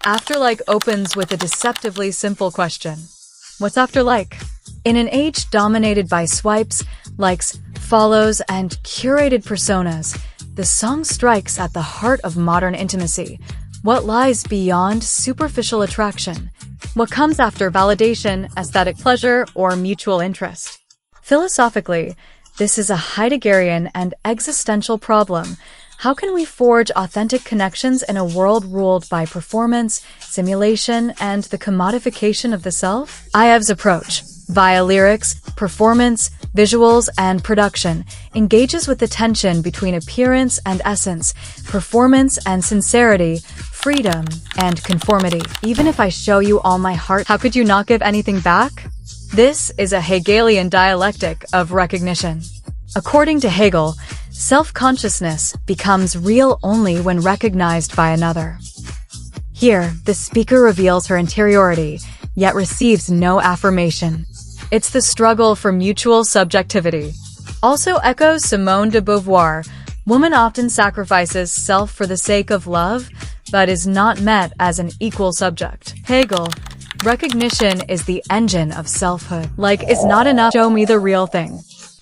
Afterlike opens with a deceptively simple question. What's after like? In an age dominated by swipes, likes, follows, and curated personas, the song strikes at the heart of modern intimacy. What lies beyond superficial attraction? What comes after validation, aesthetic pleasure, or mutual interest? Philosophically, this is a Heideggerian and existential problem. How can we forge authentic connections in a world ruled by performance, simulation, and the commodification of the self? IVE's approach, via lyrics, performance, visuals, and production, engages with the tension between appearance and essence, performance and sincerity, freedom and conformity. Even if I show you all my heart, how could you not give anything back? This is a Hegelian dialectic of recognition. According to Hegel, self-consciousness becomes real only when recognized by another. Here, the speaker reveals her interiority, yet receives no affirmation. It's the struggle for mutual subjectivity. Also echoes Simone de Beauvoir, woman often sacrifices self for the sake of love, but is not met as an equal subject. Hegel, recognition is the engine of selfhood. Like is not enough, show me the real thing.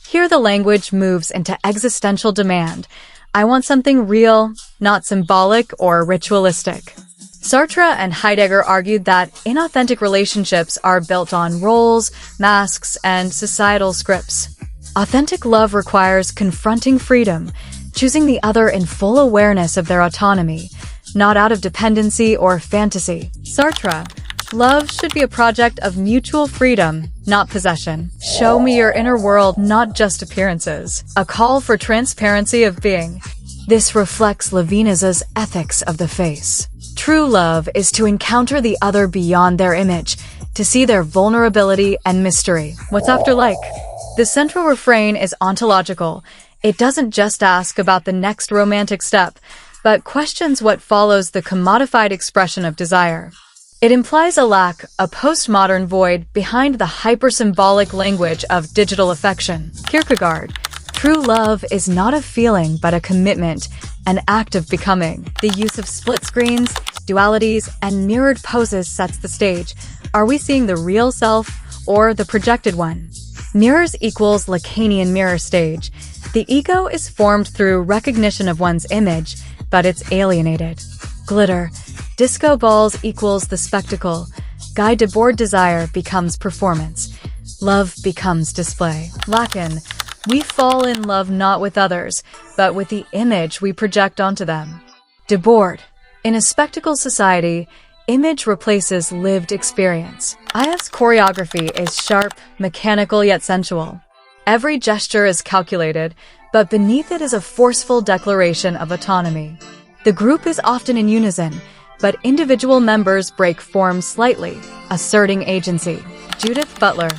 Here the language moves into existential demand. I want something real, not symbolic or ritualistic. Sartre and Heidegger argued that inauthentic relationships are built on roles, masks, and societal scripts. Authentic love requires confronting freedom, choosing the other in full awareness of their autonomy, not out of dependency or fantasy. Sartre, love should be a project of mutual freedom, not possession. Show me your inner world, not just appearances. A call for transparency of being. This reflects Levinas's ethics of the face. True love is to encounter the other beyond their image, to see their vulnerability and mystery. What's after like? The central refrain is ontological. It doesn't just ask about the next romantic step, but questions what follows the commodified expression of desire. It implies a lack, a postmodern void behind the hypersymbolic language of digital affection. Kierkegaard, true love is not a feeling but a commitment, an act of becoming. The use of split screens, dualities, and mirrored poses sets the stage. Are we seeing the real self or the projected one? Mirrors equals Lacanian mirror stage. The ego is formed through recognition of one's image, but it's alienated. Glitter. Disco balls equals the spectacle. Guy Debord desire becomes performance. Love becomes display. Lacan. We fall in love not with others, but with the image we project onto them. Debord. In a spectacle society, image replaces lived experience. IVE's choreography is sharp, mechanical yet sensual. Every gesture is calculated, but beneath it is a forceful declaration of autonomy. The group is often in unison, but individual members break form slightly, asserting agency. Judith Butler.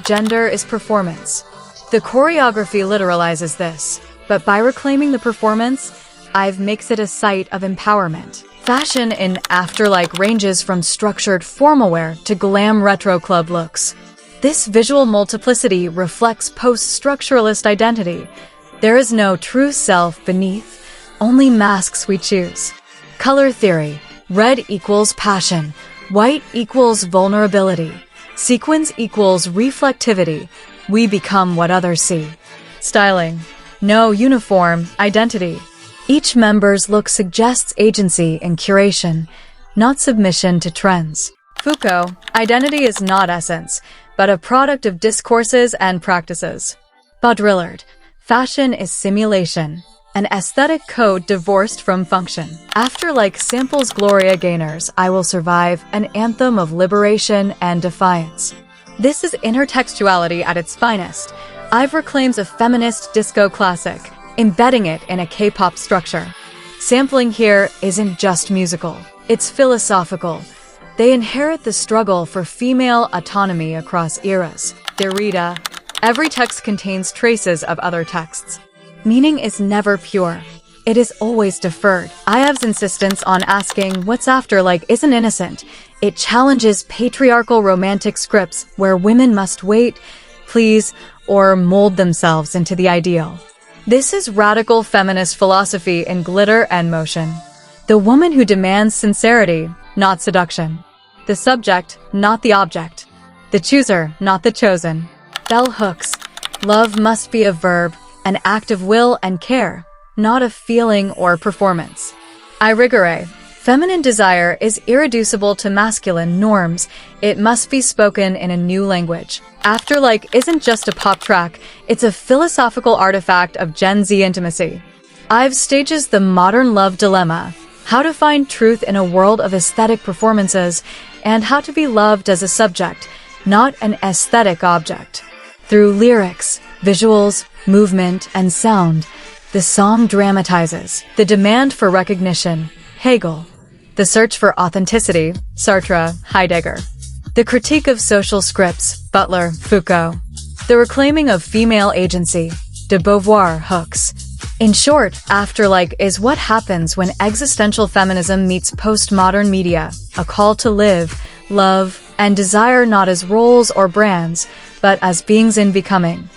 Gender is performance. The choreography literalizes this, but by reclaiming the performance, IVE makes it a site of empowerment. Fashion in Afterlike ranges from structured formal wear to glam retro club looks. This visual multiplicity reflects post-structuralist identity. There is no true self beneath, only masks we choose. Color theory. Red equals passion. White equals vulnerability. Sequins equals reflectivity. We become what others see. Styling. No uniform identity. Each member's look suggests agency and curation, not submission to trends. Foucault. Identity is not essence, but a product of discourses and practices. Baudrillard. Fashion is simulation, an aesthetic code divorced from function. Afterlike samples Gloria Gaynor's I Will Survive, an anthem of liberation and defiance. This is intertextuality at its finest. IVE reclaims a feminist disco classic, embedding it in a K-pop structure. Sampling here isn't just musical, it's philosophical. They inherit the struggle for female autonomy across eras. Derrida. Every text contains traces of other texts. Meaning is never pure. It is always deferred. IVE's insistence on asking what's after like isn't innocent. It challenges patriarchal romantic scripts where women must wait, please, or mold themselves into the ideal. This is radical feminist philosophy in glitter and motion. The woman who demands sincerity, not seduction. The subject, not the object. The chooser, not the chosen. Bell hooks. Love must be a verb, an act of will and care, not a feeling or performance. I rigore. Feminine desire is irreducible to masculine norms. It must be spoken in a new language. Afterlike isn't just a pop track, it's a philosophical artifact of Gen Z intimacy. IVE stages the modern love dilemma: how to find truth in a world of aesthetic performances, and how to be loved as a subject, not an aesthetic object. Through lyrics, visuals, movement, and sound, the song dramatizes the demand for recognition, Hegel; the search for authenticity, Sartre, Heidegger; the critique of social scripts, Butler, Foucault; the reclaiming of female agency, de Beauvoir, Hooks. In short, Afterlike is what happens when existential feminism meets postmodern media, a call to live, love, and desire not as roles or brands, but as beings in becoming.